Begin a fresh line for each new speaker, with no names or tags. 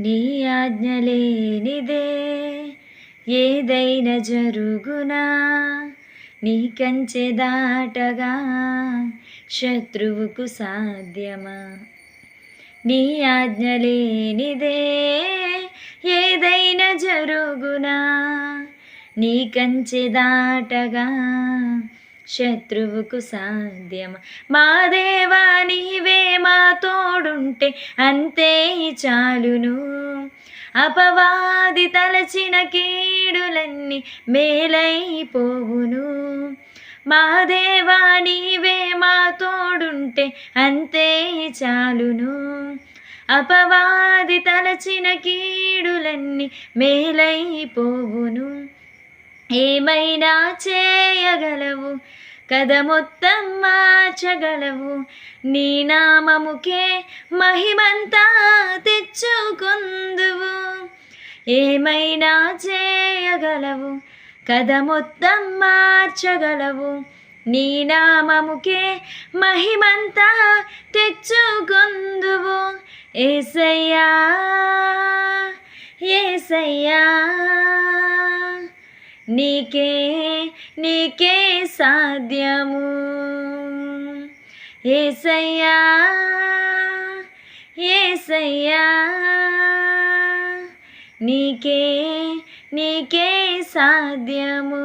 నీ ఆజ్ఞ లేనిదే ఏదైనా జరుగునా, నీ కంచె దాటగా శత్రువుకు సాధ్యమా. నీ ఆజ్ఞ లేనిదే ఏదైనా జరుగునా, నీ కంచె దాటగా శత్రువుకు సాధ్యమా. మా దేవా నీవే మా తోడుంటే అంతే చాలును, అపవాది తలచిన కీడులన్నీ మేలైపోవును. మా దేవా నీవే మా తోడుంటే అంతే చాలును, అపవాది తలచిన కీడులన్నీ మేలైపోవును. ఏమైనా చేయగలవు కథ మొత్తం మార్చగలవు, నీ నామముకే మహిమంతా తెచ్చుకొందువు. ఏమైనా చేయగలవు కథ మొత్తం మార్చగలవు, నీ నామముకే మహిమంతా తెచ్చుకొందువు. యేసయ్యా యేసయ్యా నీకే నీకే సాధ్యము. యేసయ్యా యేసయ్యా నీకే నీకే సాధ్యము.